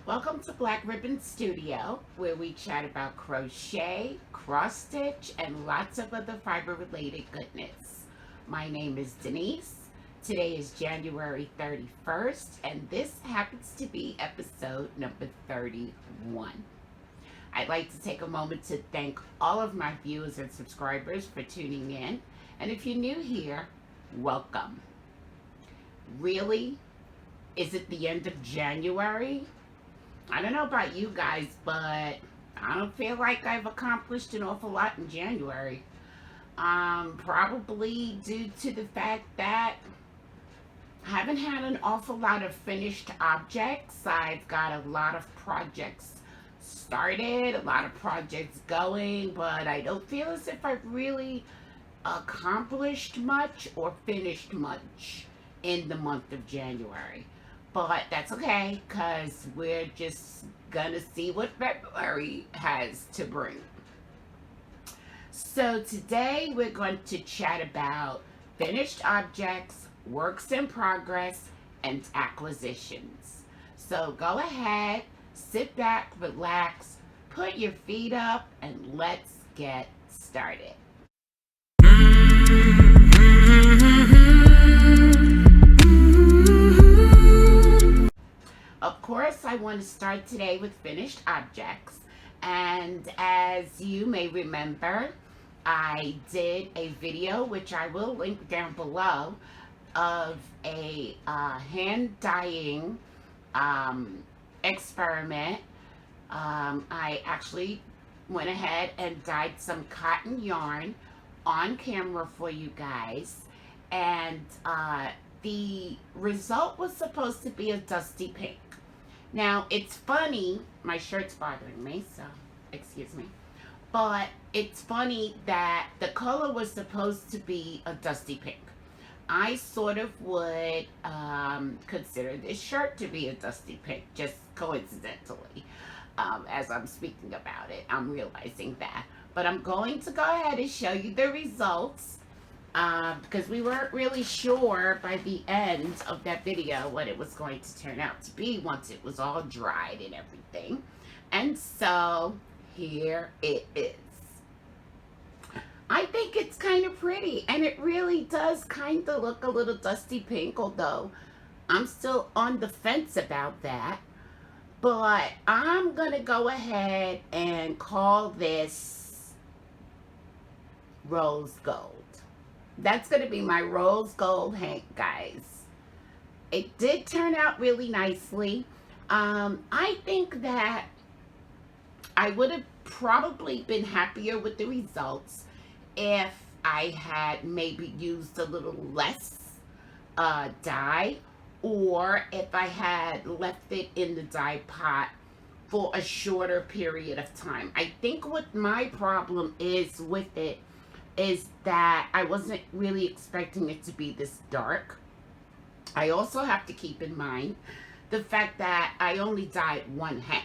Welcome to Black Ribbon Studio, where we chat about crochet, cross stitch, and lots of other fiber related goodness. My name is Denise. Today is January 31st, and this happens to be episode number 31. I'd like to take a moment to thank all of my viewers and subscribers for tuning in. And if you're new here, welcome. Really? Is it the end of January? I don't know about you guys, but I don't feel like I've accomplished an awful lot in January. Probably due to the fact that I haven't had an awful lot of finished objects. I've got a lot of projects started, a lot of projects going, but I don't feel as if I've really accomplished much or finished much in the month of January. But that's okay, because we're just gonna see what February has to bring. So today we're going to chat about finished objects, works in progress, and acquisitions. So go ahead, sit back, relax, put your feet up, and let's get started. Of course, I want to start today with finished objects. And as you may remember, I did a video, which I will link down below, of a hand dyeing experiment. I actually went ahead and dyed some cotton yarn on camera for you guys. And the result was supposed to be a dusty pink. Now, it's funny, my shirt's bothering me, so excuse me. But it's funny that the color was supposed to be a dusty pink. I sort of would consider this shirt to be a dusty pink, just coincidentally. As I'm speaking about it, I'm realizing that. But I'm going to go ahead and show you the results. Because we weren't really sure by the end of that video what it was going to turn out to be once it was all dried and everything. And so here it is. I think it's kind of pretty, and it really does kind of look a little dusty pink, although I'm still on the fence about that. But I'm gonna go ahead and call this rose gold. That's going to be my rose gold hank, guys. It did turn out really nicely. I think that I would have probably been happier with the results if I had maybe used a little less dye, or if I had left it in the dye pot for a shorter period of time. I think what my problem is with it is that I wasn't really expecting it to be this dark. I also have to keep in mind the fact that I only dyed one hank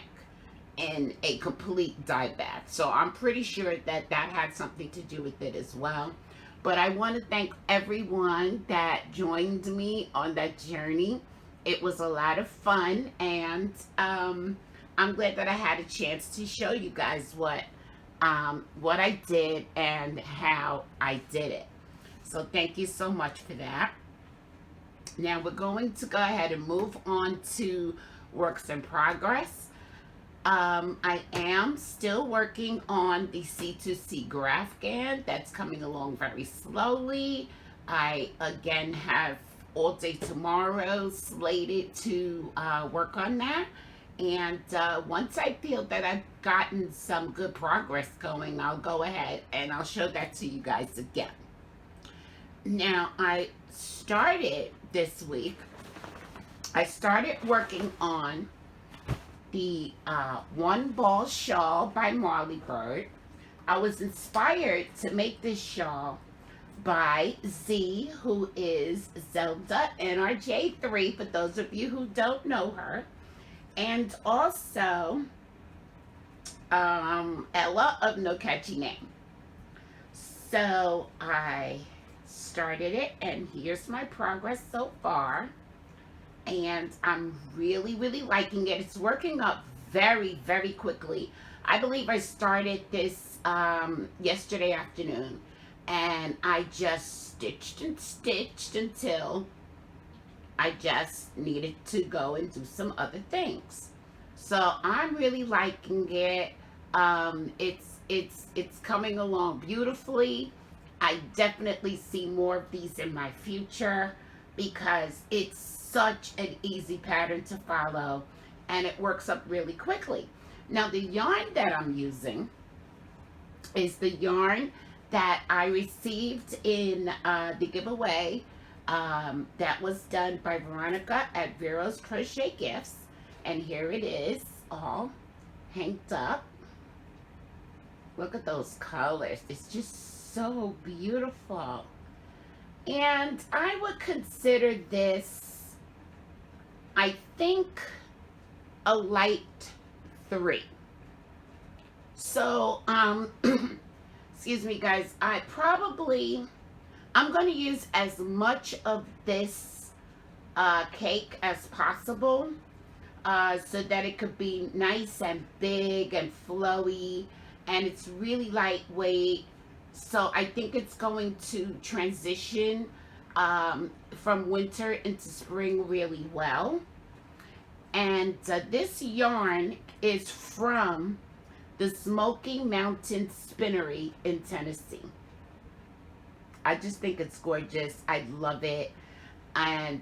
in a complete dye bath. So I'm pretty sure that that had something to do with it as well. But I want to thank everyone that joined me on that journey. It was a lot of fun, and I'm glad that I had a chance to show you guys what I did and how I did it. So thank you so much for that. Now we're going to go ahead and move on to works in progress. I am still working on the C2C graph gan. That's coming along very slowly. I again have all day tomorrow slated to work on that. And once I feel that I've gotten some good progress going, I'll go ahead and I'll show that to you guys again. Now, I started this week, I started working on the One Ball Shawl by Monroe Rd. I was inspired to make this shawl by Z, who is Zelda NRJ3, for those of you who don't know her. And also Ella of No Catchy Name. So I started it, and here's my progress so far. and I'm really, really liking it. It's working up very, very quickly. I believe I started this yesterday afternoon, and I just stitched and stitched until I just needed to go and do some other things. So I'm really liking it. It's coming along beautifully. I definitely see more of these in my future because it's such an easy pattern to follow, and it works up really quickly. Now the yarn that I'm using is the yarn that I received in the giveaway that was done by Veronica at Vero's Crochet Gifts. And here it is, all hanged up. Look at those colors. It's just so beautiful. And I would consider this, I think, a light 3. So, excuse me guys, I'm going to use as much of this cake as possible so that it could be nice and big and flowy, and it's really lightweight. So I think it's going to transition from winter into spring really well. And this yarn is from the Smoky Mountain Spinnery in Tennessee. I just think it's gorgeous. I love it. And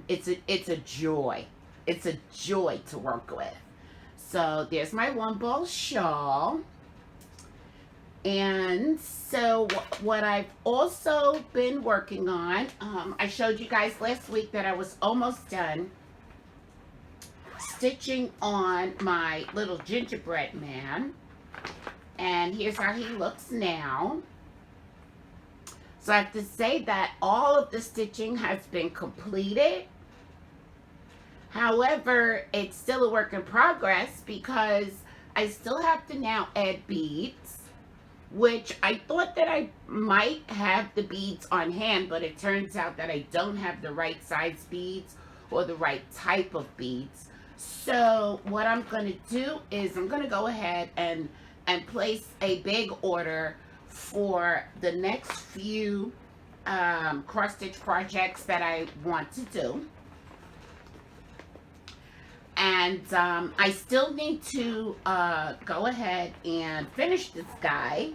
it's a joy. It's a joy to work with. So there's my one ball shawl. And so what I've also been working on, I showed you guys last week that I was almost done stitching on my little gingerbread man. And here's how he looks now. So I have to say that all of the stitching has been completed. However, it's still a work in progress because I still have to now add beads, which I thought that I might have the beads on hand, but it turns out that I don't have the right size beads or the right type of beads. So what I'm going to do is I'm going to go ahead and place a big order for the next few cross stitch projects that I want to do. And I still need to go ahead and finish this guy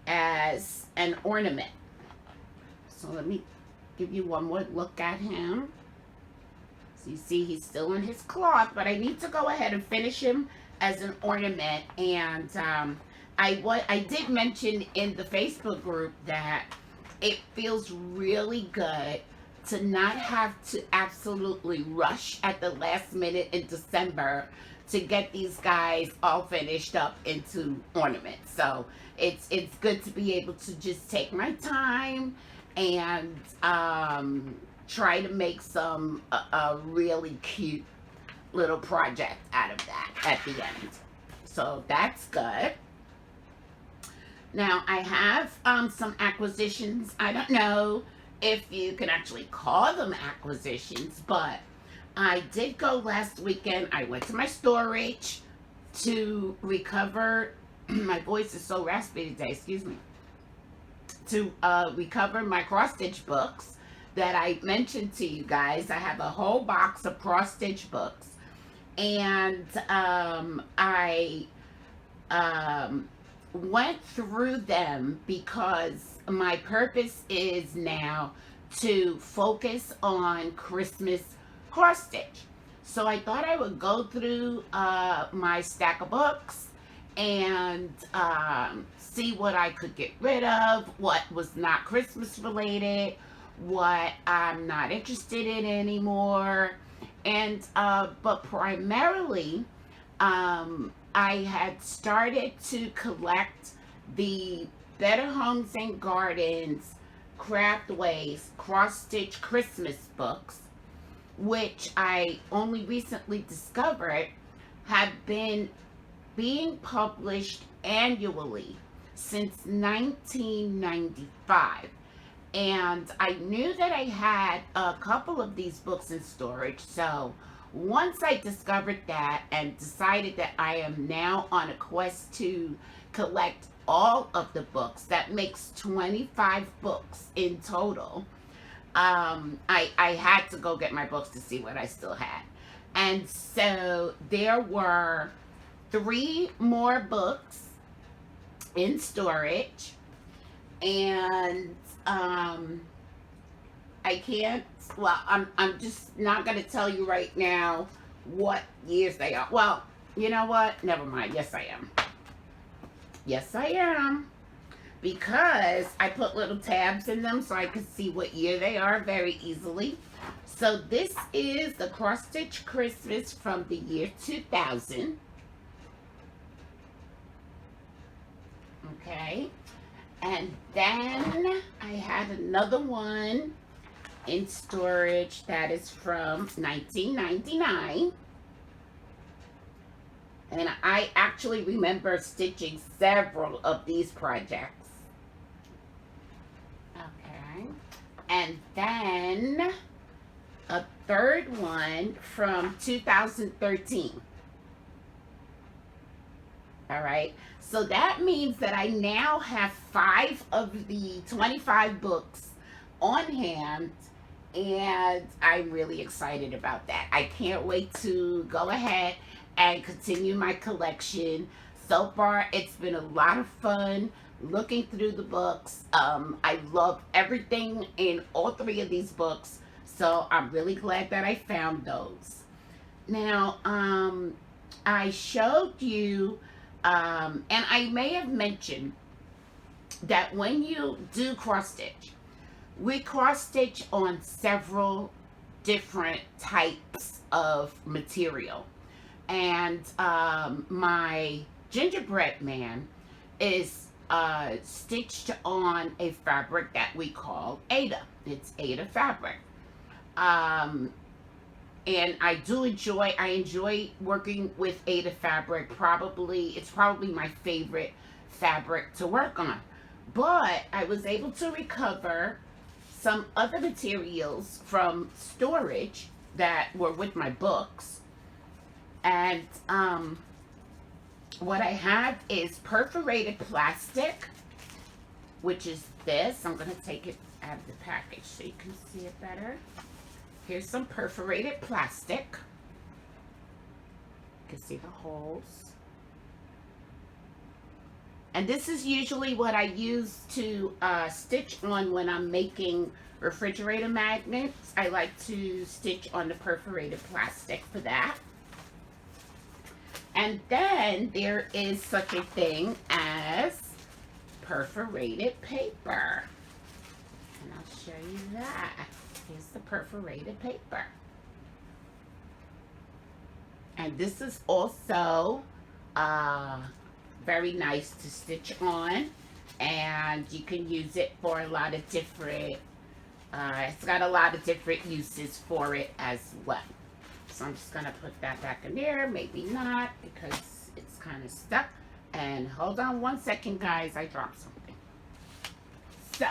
as an ornament. So let me give you one more look at him. So you see he's still in his cloth, but I need to go ahead and finish him as an ornament. And I did mention in the Facebook group that it feels really good to not have to absolutely rush at the last minute in December to get these guys all finished up into ornaments. So it's good to be able to just take my time and try to make some a really cute little project out of that at the end. So that's good. Now I have some acquisitions. I don't know if you can actually call them acquisitions, but I did go last weekend. I went to my storage to recover, my voice is so raspy today, excuse me, to recover my cross stitch books that I mentioned to you guys. I have a whole box of cross stitch books, and I went through them because my purpose is now to focus on Christmas cross stitch. So I thought I would go through my stack of books and see what I could get rid of, what was not Christmas related, what I'm not interested in anymore. And but primarily I had started to collect the Better Homes and Gardens Craftways cross stitch Christmas books, which I only recently discovered have been being published annually since 1995. And I knew that I had a couple of these books in storage. So once I discovered that and decided that I am now on a quest to collect all of the books, that makes 25 books in total. I had to go get my books to see what I still had. And so there were 3 more books in storage. And I can't, well, I'm just not going to tell you right now what years they are. Well, you know what? Never mind. Yes, I am. Yes, I am. Because I put little tabs in them so I can see what year they are very easily. So this is the Cross Stitch Christmas from the year 2000. Okay. And then I had another one in storage that is from 1999. And I actually remember stitching several of these projects. Okay. And then a third one from 2013. All right. So that means that I now have 5 of the 25 books on hand, and I'm really excited about that. I can't wait to go ahead and continue my collection. So far, it's been a lot of fun looking through the books. I love everything in all 3 of these books, so I'm really glad that I found those. Now, I showed you, and I may have mentioned that when you do cross stitch, we cross stitch on several different types of material. And my Gingerbread Man is stitched on a fabric that we call Ada. It's Ada fabric. And I enjoy working with Ada fabric. It's probably my favorite fabric to work on. But I was able to recover some other materials from storage that were with my books. And what I have is Perforated Plastic, which is this. I'm going to take it out of the package so you can see it better. Here's some perforated plastic. You can see the holes. And this is usually what I use to stitch on when I'm making refrigerator magnets. I like to stitch on the perforated plastic for that. And then there is such a thing as perforated paper. And I'll show you that. Here's the perforated paper. And this is also very nice to stitch on. And you can use it for a lot of different, it's got a lot of different uses for it as well. So I'm just going to put that back in there. Maybe not, because it's kind of stuck. And hold on one second, guys. I dropped something. So,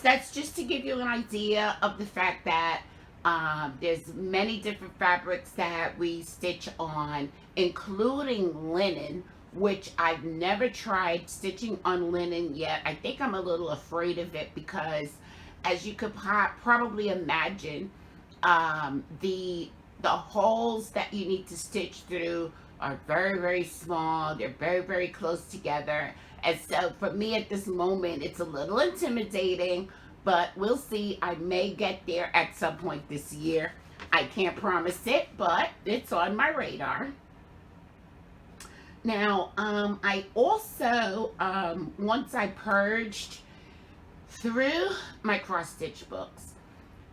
that's just to give you an idea of the fact that there's many different fabrics that we stitch on, including linen, which I've never tried stitching on linen yet. I think I'm a little afraid of it because, as you could probably imagine, the holes that you need to stitch through are very, very small. They're very, very close together. And so for me at this moment, it's a little intimidating, but we'll see. I may get there at some point this year. I can't promise it, but it's on my radar. Now, I also, once I purged through my cross stitch books,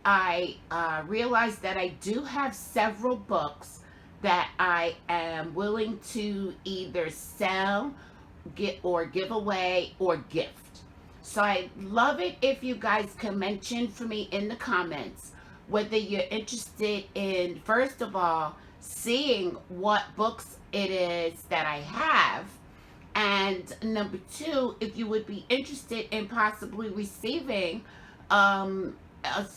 I realized that I do have several books that I am willing to either sell, give away, or gift. So I love it if you guys can mention for me in the comments whether you're interested in, first of all, seeing what books it is that I have, And number two, if you would be interested in possibly receiving some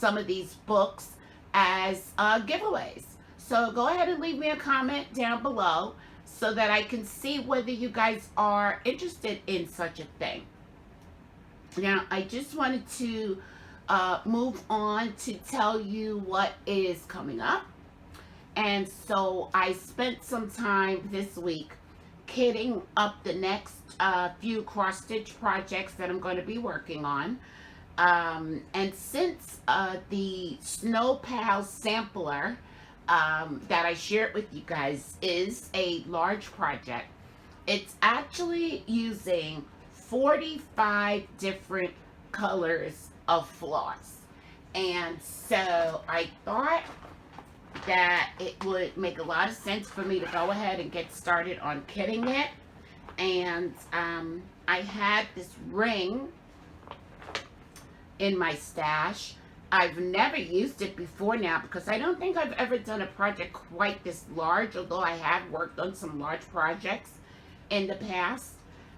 of these books as giveaways. So go ahead and leave me a comment down below so that I can see whether you guys are interested in such a thing. Now, I just wanted to move on to tell you what is coming up. And so I spent some time this week kitting up the next few cross stitch projects that I'm going to be working on. And since the Snow Pal sampler that I shared with you guys is a large project, it's actually using 45 different colors of floss. And so I thought that it would make a lot of sense for me to go ahead and get started on kitting it. And I had this ring in my stash. I've never used it before now because I don't think I've ever done a project quite this large, although I have worked on some large projects in the past.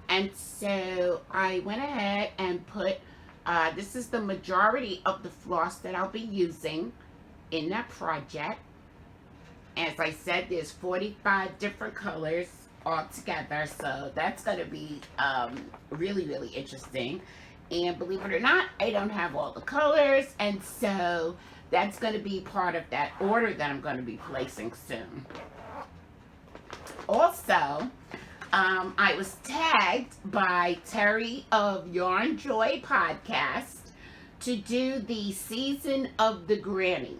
And so I went ahead and put, this is the majority of the floss that I'll be using in that project. As I said, there's 45 different colors altogether, so that's going to be really, really interesting. And believe it or not, I don't have all the colors, and so that's going to be part of that order that I'm going to be placing soon. Also, I was tagged by Terry of Yarn Joy Podcast to do the Season of the Granny.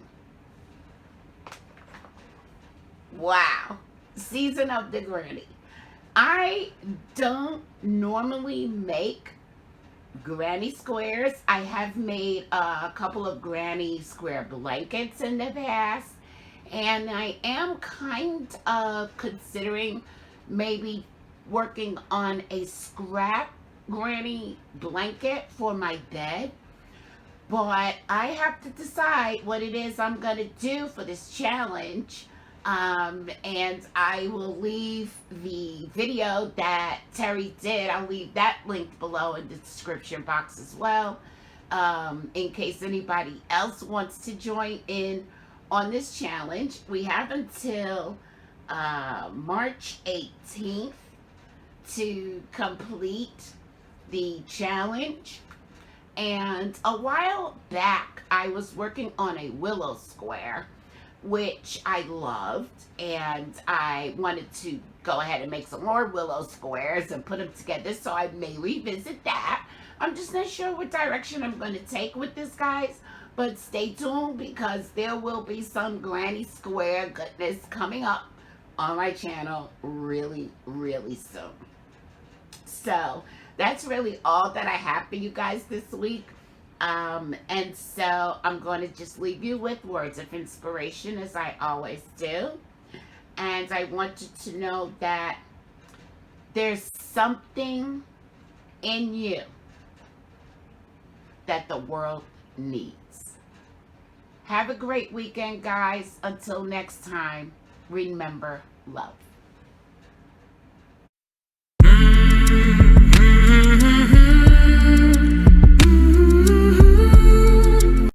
Wow. Season of the Granny. I don't normally make granny squares. I have made a couple of granny square blankets in the past, and I am kind of considering maybe working on a scrap granny blanket for my bed. But I have to decide what it is I'm going to do for this challenge. And I will leave the video that Terry did. I'll leave that linked below in the description box as well, in case anybody else wants to join in on this challenge. We have until March 18th to complete the challenge. And a while back, I was working on a willow square, which I loved, and I wanted to go ahead and make some more willow squares and put them together, so I may revisit that. I'm just not sure what direction I'm going to take with this, guys, but stay tuned because there will be some granny square goodness coming up on my channel really, really soon. So that's really all that I have for you guys this week. And so I'm going to just leave you with words of inspiration, as I always do. And I want you to know that there's something in you that the world needs. Have a great weekend, guys. Until next time, remember, love.